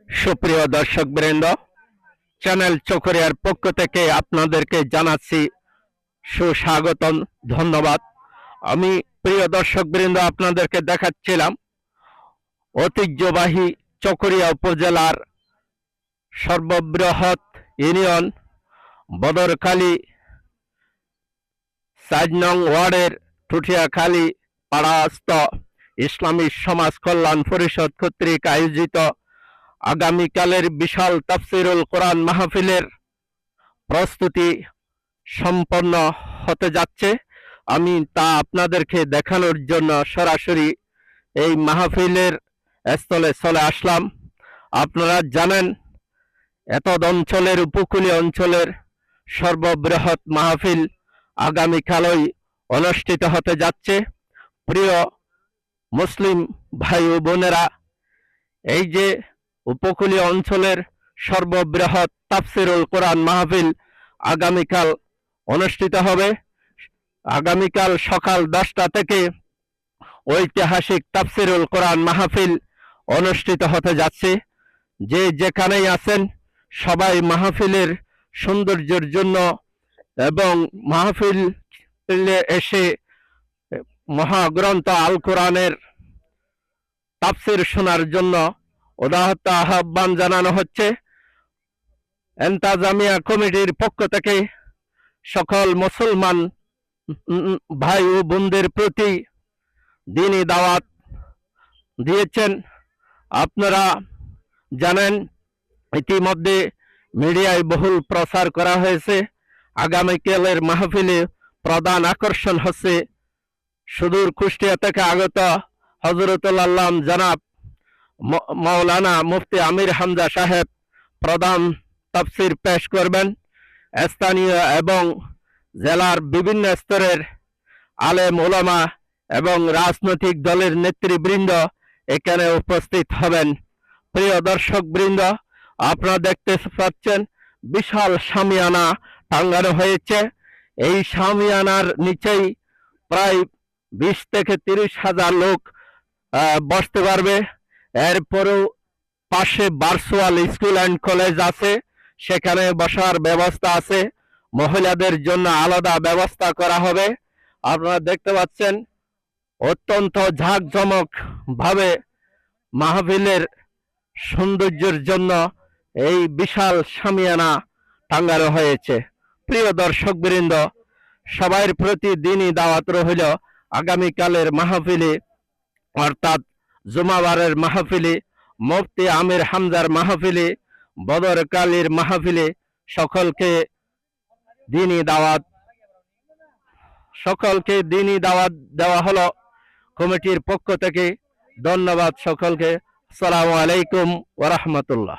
সুপ্রিয় দর্শকবৃন্দ, চ্যানেল চকরিয়ার পক্ষ থেকে আপনাদেরকে জানাচ্ছি সুস্বাগতম, ধন্যবাদ। আমি প্রিয় দর্শকবৃন্দ আপনাদেরকে দেখাচ্ছিলাম ঐতিহ্যবাহী চকরিয়া উপজেলার সর্ববৃহৎ ইউনিয়ন বদরখালী ৪ নং ওয়ার্ডের টুটিয়াখালী পাড়াস্থ ইসলামী সমাজ কল্যাণ পরিষদ কর্তৃক আয়োজিত আগামীকালের বিশাল তাফসিরুল কোরআন মাহফিলের প্রস্তুতি সম্পন্ন হতে যাচ্ছে। আমি তা আপনাদেরকে দেখানোর জন্য সরাসরি এই মাহফিলের স্থলে চলে আসলাম। আপনারা জানেন এতদ অঞ্চলের উপকূলীয় অঞ্চলের সর্ববৃহৎ মাহফিল আগামীকালই অনুষ্ঠিত হতে যাচ্ছে। প্রিয় মুসলিম ভাই ও বোনেরা, এই যে উপকূলীয় অঞ্চলের সর্ববৃহৎ তাফসিরুল কোরআন মাহফিল আগামীকাল অনুষ্ঠিত হবে। আগামীকাল সকাল 10টা থেকে ঐতিহাসিক তাফসিরুল কোরআন মাহফিল অনুষ্ঠিত হতে যাচ্ছে। যে যেখানেই আছেন সবাই মাহফিলের সৌন্দর্যের জন্য এবং মাহফিলে এসে মহাগ্রন্থ আল কোরআনের তাফসির শোনার জন্য উদাহরণ আহ্বান জানানো হচ্ছে। এন্তাজামিয়া কমিটির পক্ষ থেকে সকল মুসলমান ভাই ও বোনদের প্রতি দ্বীনি দাওয়াত দিয়েছেন। আপনারা জানেন ইতিমধ্যে মিডিয়ায় বহুল প্রচার করা হয়েছে। আগামীকালের মাহফিলে প্রধান আকর্ষণ হচ্ছে সুদূর কুষ্টিয়া থেকে আগত হযরতুল আল্লাহ জনাব মাওলানা মুফতি আমির হামজা সাহেব প্রধান তাফসির পেশ করবেন। স্থানীয় এবং জেলার বিভিন্ন স্তরের আলেম ওলামা এবং রাজনৈতিক দলের নেতৃবৃন্দ এখানে উপস্থিত হবেন। প্রিয় দর্শকবৃন্দ, আপনারা দেখতে পাচ্ছেন বিশাল শামিয়ানা টাঙ্গানো হয়েছে। এই শামিয়ানার নিচেই প্রায় 20 থেকে 30 হাজার লোক বসতে পারবে। এরপরেও পাশে ভার্চুয়াল স্কুল অ্যান্ড কলেজ আছে, সেখানে বসার ব্যবস্থা আছে। মহিলাদের জন্য আলাদা ব্যবস্থা করা হবে। আপনারা দেখতে পাচ্ছেন অত্যন্ত ঝাঁকজমক ভাবে মাহফিলের সৌন্দর্যের জন্য এই বিশাল শামিয়ানা টাঙ্গানো হয়েছে। প্রিয় দর্শকবৃন্দ, সবার প্রতি দ্বীনি দাওয়াত রইল আগামীকালের মাহফিলে, অর্থাৎ জুমাবারের মাহফিলে, মুফতি আমির হামজার মাহফিলে, বদরখালীর মাহফিলে সকলকে দ্বীনি দাওয়াত দেওয়া হলো কমিটির পক্ষ থেকে। ধন্যবাদ সকলকে। আসসালামু আলাইকুম ওয়া রাহমাতুল্লাহ।